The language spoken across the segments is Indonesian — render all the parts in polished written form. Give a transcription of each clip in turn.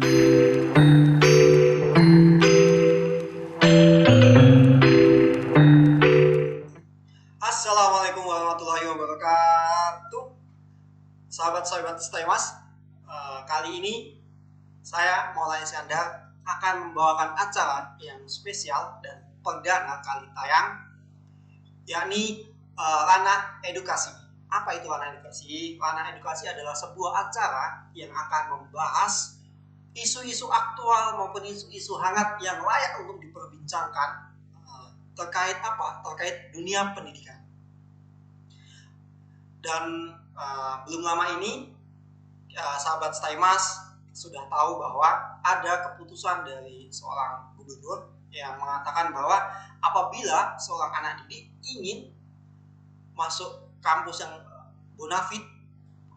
Assalamualaikum warahmatullahi wabarakatuh. Sahabat-sahabat Stay Mas, kali ini saya Maulana Iskandar akan membawakan acara yang spesial dan perdana kali tayang, yakni Ranah Edukasi. Apa itu Ranah Edukasi? Ranah Edukasi adalah sebuah acara yang akan membahas isu-isu aktual maupun isu-isu hangat yang layak untuk diperbincangkan terkait apa? Terkait dunia pendidikan. Dan belum lama ini sahabat Stay Mas sudah tahu bahwa ada keputusan dari seorang gubernur yang mengatakan bahwa apabila seorang anak didik ingin masuk kampus yang bonafit,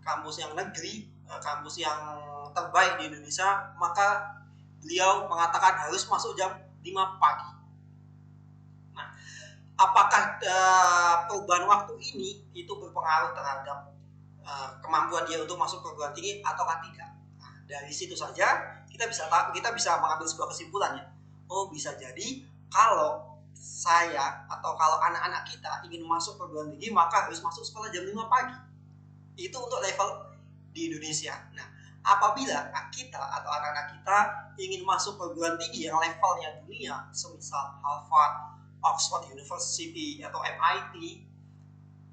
kampus yang negeri, kampus yang terbaik di Indonesia, maka beliau mengatakan harus masuk jam 5 pagi. Nah, apakah perubahan waktu ini itu berpengaruh terhadap kemampuan dia untuk masuk perguruan tinggi ataukah tidak? Nah, dari situ saja kita bisa mengambil sebuah kesimpulannya. Oh, bisa jadi kalau saya atau kalau anak-anak kita ingin masuk perguruan tinggi maka harus masuk sekolah jam 5 pagi. Itu untuk level di Indonesia. Nah, apabila kita atau anak-anak kita ingin masuk perguruan tinggi yang levelnya dunia, semisal Harvard, Oxford University atau MIT,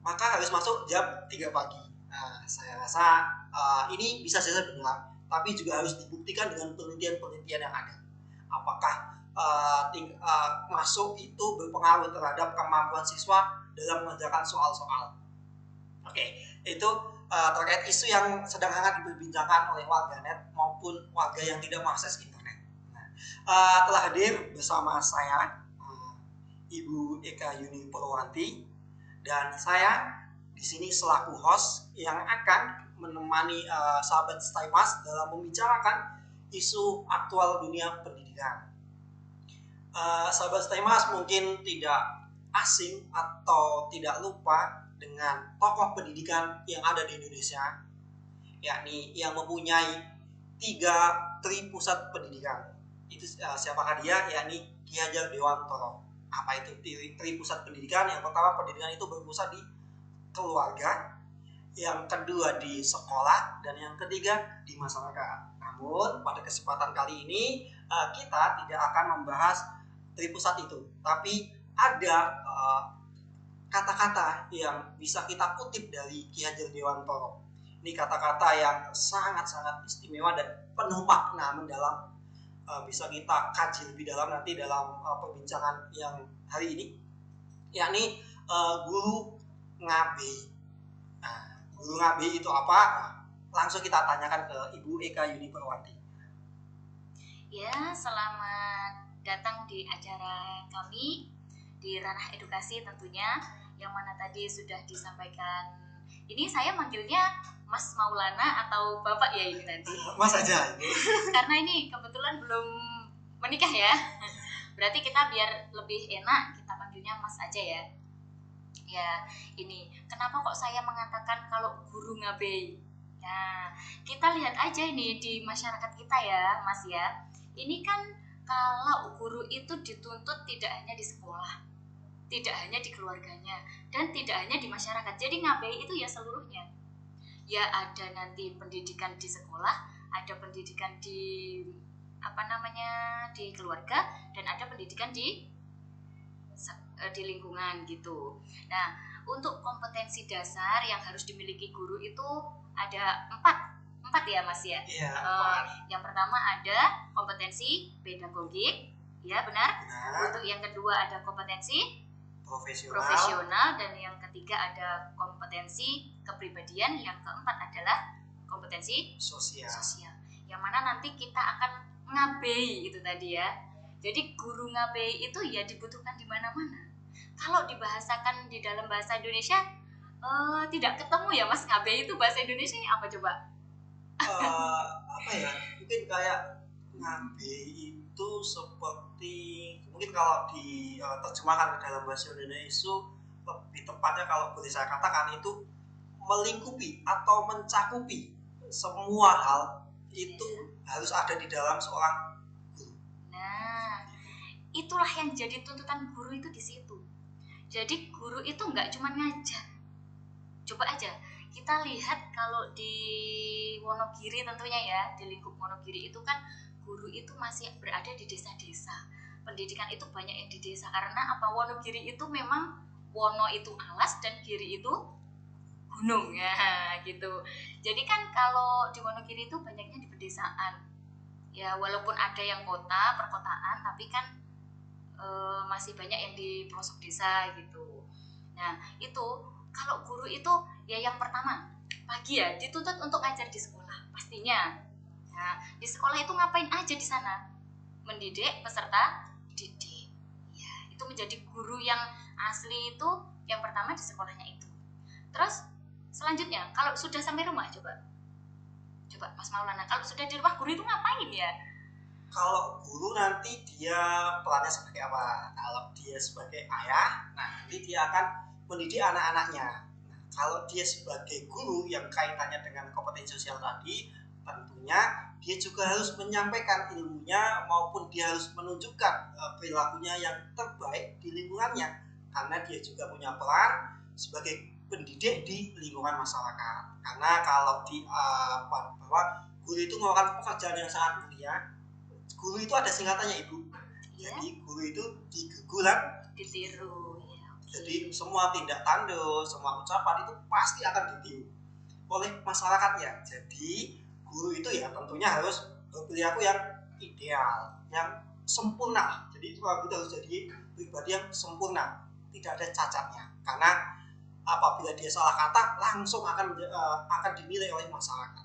maka harus masuk jam 3 pagi. Nah, saya rasa ini bisa saja benar, tapi juga harus dibuktikan dengan penelitian-penelitian yang ada. Apakah masuk itu berpengaruh terhadap kemampuan siswa dalam mengerjakan soal-soal. Oke, itu terkait isu yang sedang hangat diperbincangkan oleh warganet maupun warga yang tidak mengakses internet. Nah, telah hadir bersama saya Ibu Eka Yuni Purwanti dan saya di sini selaku host yang akan menemani sahabat Stay Mas dalam membicarakan isu aktual dunia pendidikan. Sahabat Stay Mas mungkin tidak asing atau tidak lupa dengan tokoh pendidikan yang ada di Indonesia, yakni yang mempunyai 3 tri pusat pendidikan. Itu siapakah dia? Yakni Ki Hajar Dewantoro. Apa itu tri pusat pendidikan? Yang pertama, pendidikan itu berpusat di keluarga, yang kedua di sekolah, dan yang ketiga di masyarakat. Namun pada kesempatan kali ini kita tidak akan membahas tri pusat itu, tapi ada kata-kata yang bisa kita kutip dari Ki Hajar Dewantoro. Ini kata-kata yang sangat-sangat istimewa dan penuh makna mendalam. Bisa kita kaji lebih dalam nanti dalam perbincangan yang hari ini, yakni guru ngabei. Nah, guru ngabei itu apa? Nah, langsung kita tanyakan ke Ibu Eka Yuni Purwanti. Ya, selamat datang di acara kami di Ranah Edukasi tentunya, yang mana tadi sudah disampaikan. Ini saya manggilnya Mas Maulana atau Bapak ya ini nanti? Mas aja. Karena ini kebetulan belum menikah ya. Berarti kita biar lebih enak kita panggilnya Mas aja ya. Ya, ini kenapa kok saya mengatakan kalau guru ngabei? Nah, kita lihat aja ini di masyarakat kita ya, Mas ya. Ini kan kalau guru itu dituntut tidak hanya di sekolah, tidak hanya di keluarganya, dan tidak hanya di masyarakat. Jadi ngabei itu ya seluruhnya. Ya ada nanti pendidikan di sekolah, ada pendidikan di di keluarga, dan ada pendidikan di lingkungan gitu. Nah, untuk kompetensi dasar yang harus dimiliki guru itu ada 4 ya Mas ya. Iya. Yang pertama ada kompetensi pedagogik, ya benar. Untuk yang kedua ada kompetensi profesional, dan yang ketiga ada kompetensi kepribadian, yang keempat adalah kompetensi sosial. Yang mana nanti kita akan ngabei itu tadi ya. Jadi guru ngabei itu ya dibutuhkan di mana-mana. Kalau dibahasakan di dalam bahasa Indonesia tidak ketemu ya Mas, ngabei itu bahasa Indonesia apa coba? Apa ya? Mungkin kayak ngabei itu seperti, mungkin kalau diterjemahkan ke dalam bahasa Indonesia lebih tepatnya kalau boleh saya katakan itu melingkupi atau mencakupi semua hal itu harus ada di dalam seorang guru. Nah, itulah yang jadi tuntutan guru itu di situ. Jadi guru itu nggak cuma ngajar. Coba aja kita lihat kalau di Wonogiri tentunya ya, di lingkup Wonogiri itu kan guru itu masih berada di desa-desa. Pendidikan itu banyak yang di desa karena apa? Wonogiri itu memang Wono itu alas dan Giri itu gunung ya gitu. Jadi kan kalau di Wonogiri itu banyaknya di pedesaan. Ya walaupun ada yang kota, perkotaan, tapi kan masih banyak yang di pelosok desa gitu. Nah itu kalau guru itu ya yang pertama pagi ya dituntut untuk ngajar di sekolah pastinya. Nah di sekolah itu ngapain aja di sana? Mendidik peserta didik. Ya itu menjadi guru yang asli itu yang pertama di sekolahnya itu. Terus selanjutnya kalau sudah sampai rumah coba Mas Maulana, kalau sudah di rumah guru itu ngapain ya? Kalau guru nanti dia perannya sebagai apa? Kalau dia sebagai ayah, nah nanti dia akan mendidik anak-anaknya. Nah, kalau dia sebagai guru yang kaitannya dengan kompetensi sosial tadi, tentunya dia juga harus menyampaikan ilmunya maupun dia harus menunjukkan perilakunya yang terbaik di lingkungannya. Karena dia juga punya peran sebagai pendidik di lingkungan masyarakat. Karena kalau di bahwa guru itu melakukan pekerjaan yang sangat mulia. Guru itu ada singkatannya Ibu. Jadi guru itu diguguran ditiru. Jadi semua tindak tanduk, semua ucapan itu pasti akan ditiru oleh masyarakatnya. Jadi guru itu ya tentunya harus berperilaku yang ideal, yang sempurna. Jadi guru itu harus jadi pribadi yang sempurna, tidak ada cacatnya. Karena apabila dia salah kata langsung akan dinilai oleh masyarakat.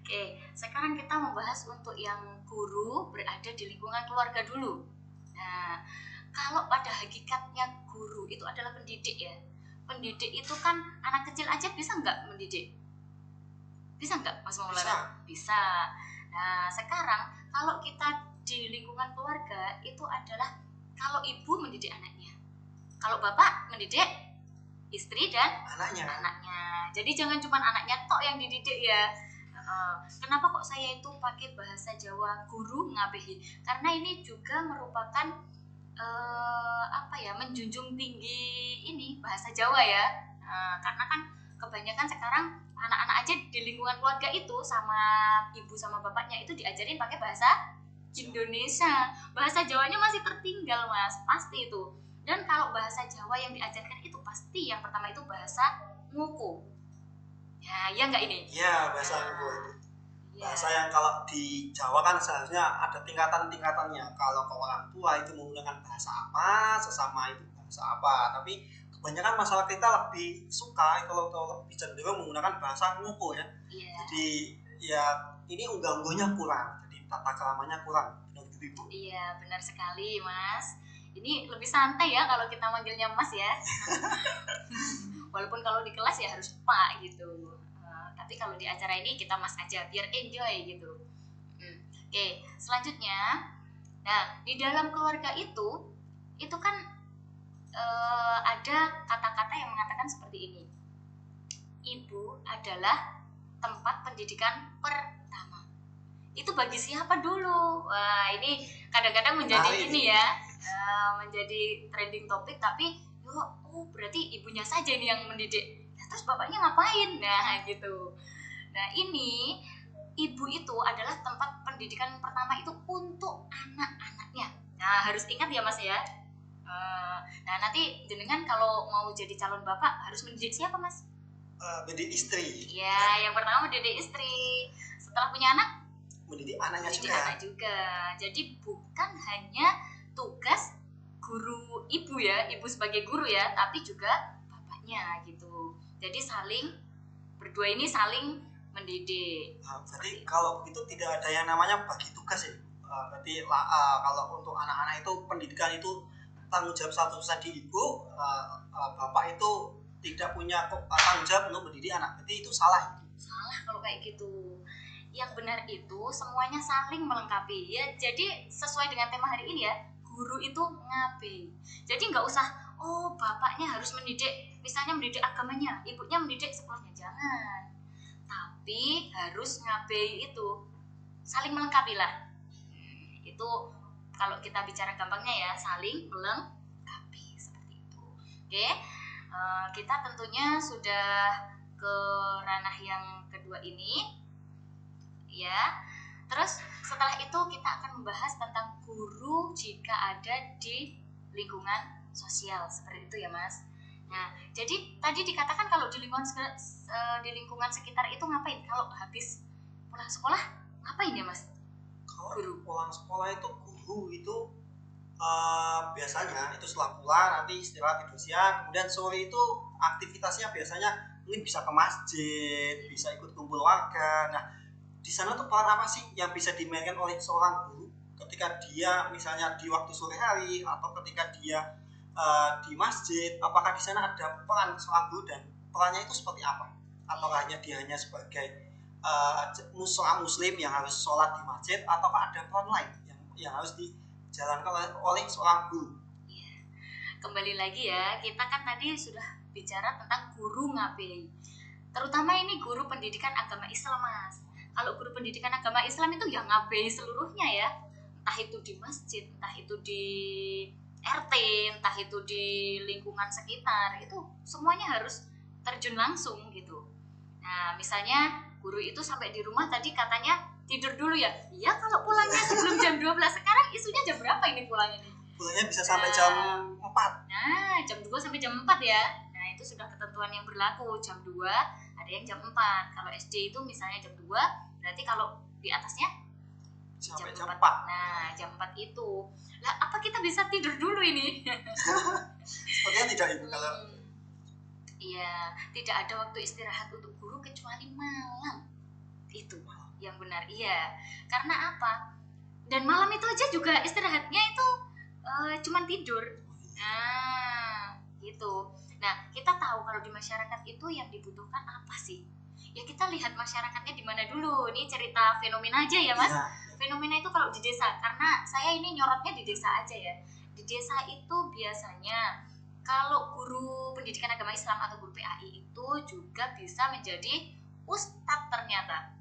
Oke, sekarang kita membahas untuk yang guru berada di lingkungan keluarga dulu. Nah, kalau pada hakikatnya guru itu adalah pendidik ya. Pendidik itu kan anak kecil aja bisa nggak mendidik? Bisa nggak Mas Maulana? Bisa. Nah, sekarang kalau kita di lingkungan keluarga itu adalah kalau ibu mendidik anaknya. Kalau bapak mendidik istri dan anaknya. Jadi jangan cuma anaknya tok yang dididik ya. Kenapa kok saya itu pakai bahasa Jawa guru ngabehi? Karena ini juga merupakan menjunjung tinggi ini bahasa Jawa ya. Karena kan kebanyakan sekarang anak-anak aja di lingkungan keluarga itu sama ibu sama bapaknya itu diajarin pakai bahasa Indonesia. Bahasa Jawanya masih tertinggal Mas, pasti itu. Dan kalau bahasa Jawa yang diajarkan itu pasti yang pertama itu bahasa Nguku. Ya enggak ini? Iya, bahasa Nguku itu. Bahasa yang kalau di Jawa kan seharusnya ada tingkatan-tingkatannya. Kalau ke orang tua itu menggunakan bahasa apa, sesama itu bahasa apa. Tapi kebanyakan masyarakat kita lebih suka kalau lebih cenderung menggunakan bahasa Nguku ya. Jadi ya ini unggah-unggahnya kurang. Jadi tata keramanya kurang. Benar gitu Ibu? Iya, benar sekali Mas. Ini lebih santai ya kalau kita manggilnya Mas ya. Walaupun kalau di kelas ya harus Pak gitu. Tapi kalau di acara ini kita Mas aja biar enjoy gitu. Oke, selanjutnya, nah di dalam keluarga itu kan ada kata-kata yang mengatakan seperti ini. Ibu adalah tempat pendidikan pertama. Itu bagi siapa dulu? Wah ini kadang-kadang menjadi ini ya, menjadi trending topik. Tapi berarti ibunya saja ini yang mendidik. Terus bapaknya ngapain? Nah gitu. Nah ini ibu itu adalah tempat pendidikan pertama itu untuk anak-anaknya. Nah harus ingat ya Mas ya. Nah nanti jenengan kalau mau jadi calon bapak harus mendidik siapa Mas? Mendidik istri. Ya yang pertama mendidik istri. Setelah punya anak mendidik anaknya anak juga. Jadi bukan hanya tugas guru ibu ya, ibu sebagai guru ya, tapi juga bapaknya gitu. Jadi berdua ini saling mendidik. Berarti kalau begitu tidak ada yang namanya bagi tugas ya. Berarti kalau untuk anak-anak itu pendidikan itu tanggung jawab 100% di ibu, bapak itu tidak punya tanggung jawab untuk mendidik anak. Berarti itu salah. Salah kalau kayak gitu. Yang benar itu semuanya saling melengkapi ya. Jadi sesuai dengan tema hari ini ya, guru itu ngabe. Jadi nggak usah bapaknya harus mendidik, misalnya mendidik agamanya, ibunya mendidik sekolahnya, jangan. Tapi tapi harus ngabei itu, saling melengkapi lah. Itu kalau kita bicara gampangnya ya, saling melengkapi seperti itu. Oke, kita tentunya sudah ke ranah yang kedua ini ya. Terus setelah itu kita akan membahas tentang guru jika ada di lingkungan sosial, seperti itu ya Mas. Nah, jadi tadi dikatakan kalau di lingkungan sekitar itu ngapain? Kalau habis pulang sekolah ngapain ya Mas? Kalau Guru. pulang sekolah itu guru itu biasanya itu setelah pulang nanti istirahat tidur siang, kemudian sore itu aktivitasnya biasanya mungkin bisa ke masjid, bisa ikut kumpul warga. Nah, di sana tuh peran apa sih yang bisa dimainkan oleh seorang guru ketika dia misalnya di waktu sore hari atau ketika dia di masjid? Apakah di sana ada peran seorang guru dan perannya itu seperti apa? Atau hanya dia hanya sebagai seorang muslim yang harus sholat di masjid, ataukah ada peran lain yang harus dijalankan oleh seorang guru? Kembali lagi ya, kita kan tadi sudah bicara tentang guru ngabei, terutama ini guru pendidikan agama Islam Mas. Kalau guru pendidikan agama Islam itu yang ngabei seluruhnya ya, entah itu di masjid, entah itu di RT, entah itu di lingkungan sekitar, itu semuanya harus terjun langsung gitu. Nah, misalnya guru itu sampai di rumah tadi katanya tidur dulu ya. Iya, kalau pulangnya sebelum jam 12. Sekarang isunya jam berapa ini pulangnya nih? Pulangnya bisa sampai jam 4. Nah, jam 2 sampai jam 4 ya. Nah, itu sudah ketentuan yang berlaku. Jam 2, ada yang jam 4. Kalau SD itu misalnya jam 2, berarti kalau di atasnya Sampai jam 4. Nah, jam 4 itu. Lah, apa kita bisa tidur dulu ini? Sepertinya tidak itu kalau Iya, tidak ada waktu istirahat untuk guru kecuali malam. Itu yang benar, iya. Karena apa? Dan malam itu aja juga istirahatnya itu cuman tidur. Nah, gitu. Nah, kita tahu kalau di masyarakat itu yang dibutuhkan apa sih? Ya kita lihat masyarakatnya di mana dulu. Ini cerita fenomena aja ya Mas. ya. Fenomena itu kalau di desa, karena saya ini nyorotnya di desa aja ya. Di desa itu biasanya kalau guru pendidikan agama Islam atau guru PAI itu juga bisa menjadi ustadz ternyata.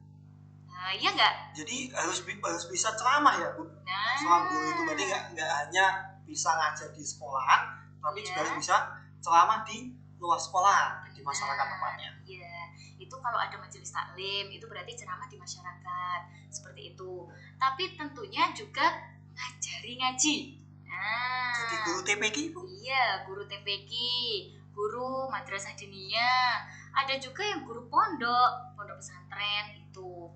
Nah, iya nggak? Jadi harus bisa ceramah ya Bu. Nah, Seorang guru itu berarti nggak hanya bisa ngajar di sekolahan, tapi Iya. juga harus bisa ceramah di luar sekolah, di masyarakat tempatnya. Iya, itu kalau ada majelis taklim itu berarti ceramah di masyarakat seperti itu. Tapi tentunya juga ngajari ngaji. Nah, Jadi guru TPQ Bu. Iya, guru TPQ, guru madrasah diniyah, ada juga yang guru pondok pesantren itu.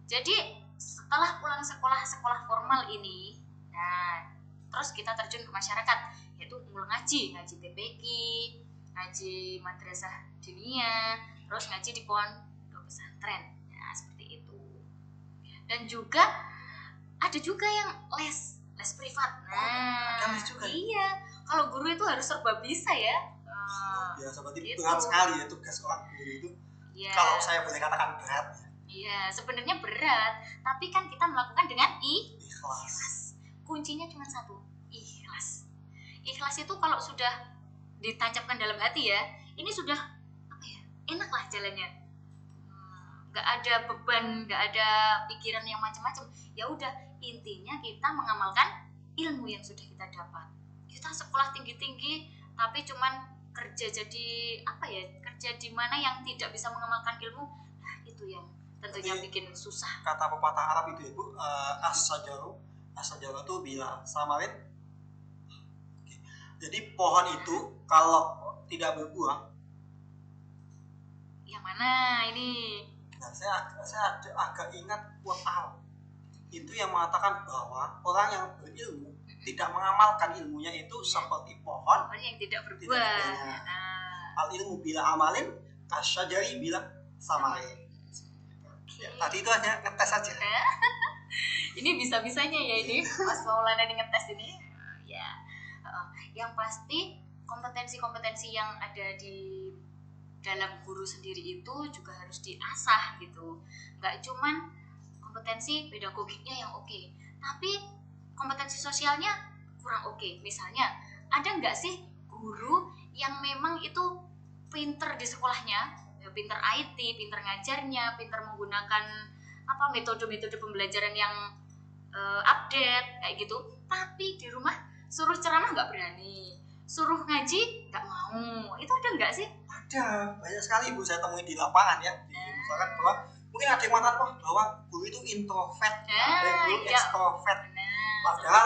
Jadi setelah pulang sekolah formal ini, nah terus kita terjun ke masyarakat, yaitu mulai ngaji TPQ, ngaji madrasah diniyah, terus ngaji di pondok pesantren, nah seperti itu. Dan juga ada juga yang les privat. Nah, ada les juga. Iya, kalau guru itu harus serba bisa ya. Biasa berarti gitu. berat sekali ya tugas seorang guru itu. Iya. Kalau saya boleh katakan berat ya. Iya, sebenarnya berat, tapi kan kita melakukan dengan Ikhlas. Kuncinya cuma satu, ikhlas. Ikhlas itu kalau sudah ditancapkan dalam hati ya, ini sudah apa ya? Enak lah jalannya. Nggak ada beban, nggak ada pikiran yang macam-macam. Ya udah, intinya kita mengamalkan ilmu yang sudah kita dapat. Kita sekolah tinggi-tinggi tapi cuman kerja jadi apa ya, kerja di mana yang tidak bisa mengamalkan ilmu, nah itu yang tentunya bikin susah. Kata pepatah Arab itu ya Bu, as-sajaru itu bila samarin. Jadi pohon itu kalau tidak berbuah, yang mana ini? nah saya agak ingat quote Arab itu yang mengatakan bahwa orang yang berilmu tidak mengamalkan ilmunya itu seperti pohon yang tidak berbuah. Al ilmu bila amalin, kasyajari bila samarin. Ya, tadi itu hanya ngetes aja. Ini bisa-bisanya ya ini Mas Maulana ngetes ini. Ya, yang pasti kompetensi-kompetensi yang ada di dalam guru sendiri itu juga harus diasah gitu. Nggak cuman kompetensi pedagogiknya yang oke, tapi kompetensi sosialnya kurang oke. Misalnya, ada nggak sih guru yang memang itu pinter di sekolahnya, pinter IT, pinter ngajarnya, pinter menggunakan metode-metode pembelajaran yang update kayak gitu, tapi di rumah suruh ceramah nggak berani, suruh ngaji nggak mau. Itu ada nggak sih? Ada, banyak sekali Bu saya temui di lapangan ya. Misalkan bahwa mungkin ada yang mengatakan bahwa guru itu introvert, ada yang guru extrovert. Padahal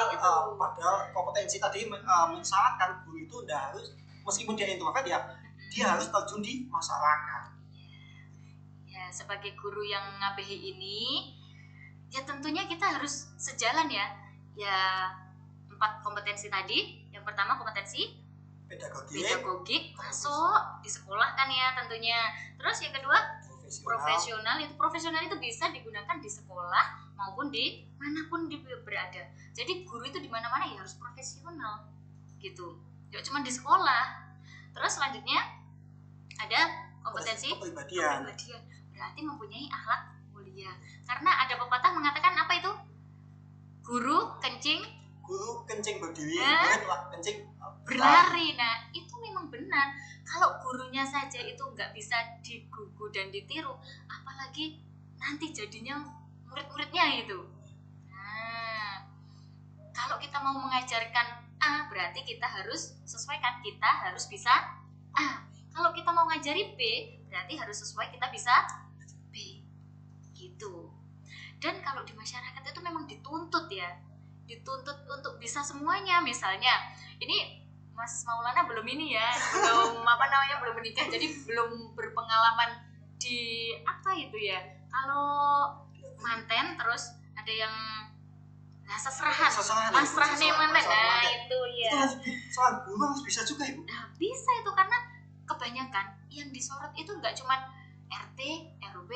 kompetensi tadi mensyaratkan guru itu udah harus, meskipun dia introvert ya, dia harus terjun di masyarakat. Ya, sebagai guru yang ngabehi ini, ya tentunya kita harus sejalan ya. Ya 4 kompetensi tadi. Yang pertama kompetensi pedagogik, masuk di sekolah kan ya tentunya. Terus yang kedua profesional. Profesional itu bisa digunakan di sekolah maupun di manapun dia berada. Jadi guru itu di mana-mana ya harus profesional gitu. Gak cuma di sekolah. Terus selanjutnya ada kompetensi kepribadian. Berarti mempunyai akhlak mulia. Karena ada pepatah mengatakan apa itu? Guru kencing berdiri, kencing berlari. Nah, itu memang benar. Kalau gurunya saja itu nggak bisa digugu dan ditiru, apalagi nanti jadinya murid-muridnya itu. Nah, kalau kita mau mengajarkan A, berarti kita harus sesuaikan, kita harus bisa A. Kalau kita mau ngajari B, berarti harus sesuai, kita bisa B. Gitu. Dan kalau di masyarakat itu memang dituntut untuk bisa semuanya. Misalnya ini Mas Maulana belum belum menikah, jadi belum berpengalaman di kalau manten, terus ada yang seserahan nih manten. Nah itu ya, soal guru harus bisa juga Ibu. Nah bisa itu, karena kebanyakan yang disorot itu nggak cuma RT, RW,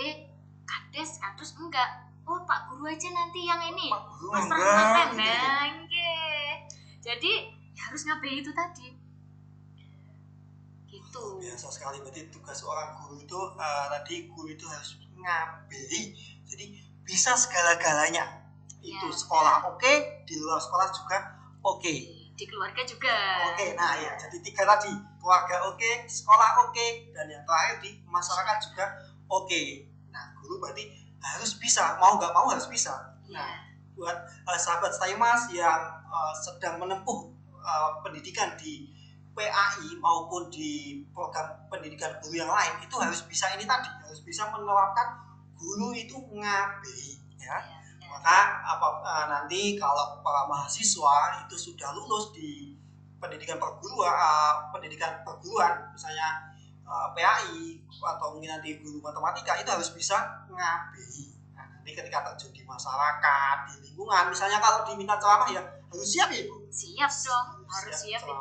Kades, Kadus, enggak. Oh Pak Guru aja nanti yang ini masalah manten. Jadi ya harus ngabehi itu tadi. Gitu. Biasa sekali, berarti tugas seorang guru itu guru itu harus ngabehi. Jadi bisa segala-galanya. Itu sekolah oke, di luar sekolah juga oke. Di keluarga juga. Oke, nah ya, jadi 3 tadi, keluarga oke, sekolah oke, dan yang terakhir di masyarakat juga oke. Nah, guru berarti harus bisa, mau nggak mau harus bisa. Nah, buat sahabat Staymas yang sedang menempuh pendidikan di PAI maupun di program pendidikan guru yang lain, itu harus bisa ini tadi, harus bisa menerapkan guru itu ngabehi ya. Maka nanti kalau para mahasiswa itu sudah lulus di pendidikan perguruan misalnya PAI atau mungkin nanti guru matematika, itu harus bisa ngabehi. Nah, nanti ketika terjun di masyarakat, di lingkungan, misalnya kalau diminta ceramah ya harus siap ya Bu. Siap dong, harus siap itu.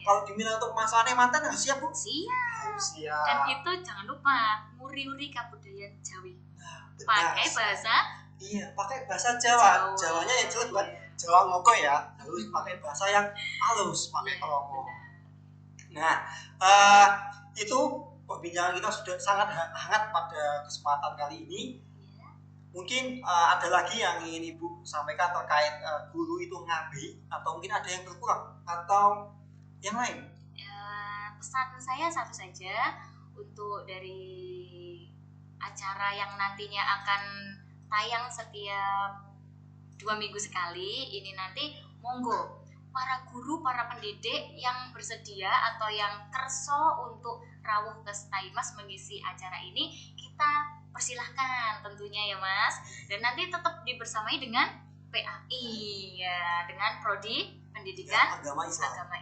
Kalau diminta untuk masalahnya mantan harus siap Bu. Siap. Dan itu jangan lupa muri-uri kabudayaan Jawi. Pakai bahasa Jawa. Jawanya yang jelas bukan Jawa ngoko ya, harus pakai bahasa yang halus, pakai kromo. Nah, itu perbincangan kita sudah sangat hangat pada kesempatan kali ini. Mungkin ada lagi yang ingin Ibu sampaikan terkait guru itu ngabehi, atau mungkin ada yang berkurang atau yang lain? Pesan saya satu saja, untuk dari acara yang nantinya akan tayang setiap 2 minggu sekali ini, nanti monggo para guru, para pendidik yang bersedia atau yang kerso untuk rawuh ke Staymas mengisi acara ini, kita persilahkan tentunya ya Mas. Dan nanti tetap dibersamai dengan PAI ya, dengan prodi pendidikan agama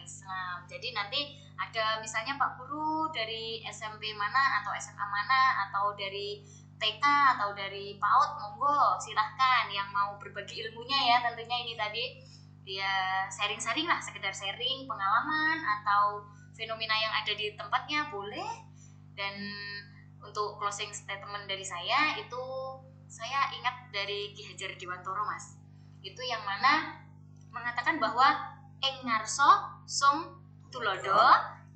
Islam. Jadi nanti ada misalnya Pak Guru dari SMP mana atau SMA mana, atau dari TK atau dari PAUD, monggo silahkan yang mau berbagi ilmunya ya. Tentunya ini tadi ya sharing-sharing lah, sekedar sharing pengalaman atau fenomena yang ada di tempatnya boleh. Dan untuk closing statement dari saya itu, saya ingat dari Ki Hajar Dewantoro Mas, itu yang mana mengatakan bahwa ing ngarso sung tulodo,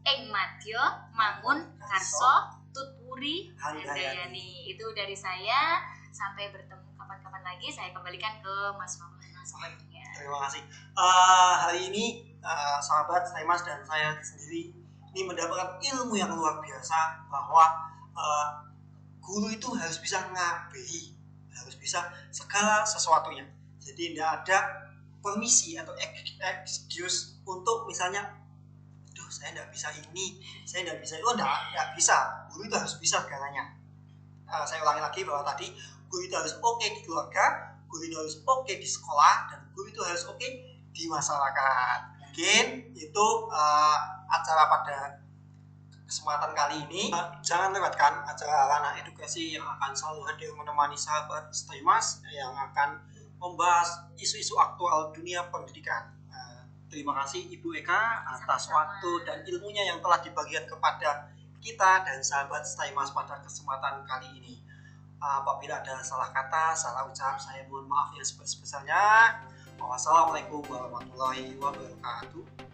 ing madya mangun karso tuturi handayani. Itu dari saya. Sampai bertemu kapan-kapan lagi. Saya kembalikan ke Mas Maulana selanjutnya. Terima kasih. Hari ini sahabat Staymas dan saya sendiri ini mendapatkan ilmu yang luar biasa, bahwa uh, guru itu harus bisa ngabehi, harus bisa segala sesuatunya. Jadi tidak ada permisi atau excuse untuk misalnya, aduh saya tidak bisa ini, saya tidak bisa itu, tidak bisa. Guru itu harus bisa segalanya. Saya ulangi lagi bahwa tadi guru itu harus oke di keluarga, guru itu harus oke di sekolah, dan guru itu harus oke di masyarakat. Mungkin itu acara pada kesempatan kali ini. Jangan lewatkan acara Ranah Edukasi yang akan selalu hadir menemani sahabat Stay Mas yang akan membahas isu-isu aktual dunia pendidikan. Terima kasih Ibu Eka atas waktu dan ilmunya yang telah dibagikan kepada kita dan sahabat Stay Mas pada kesempatan kali ini. Apabila ada salah kata, salah ucap, saya mohon maaf yang sebesar-besarnya. Wassalamualaikum warahmatullahi wabarakatuh.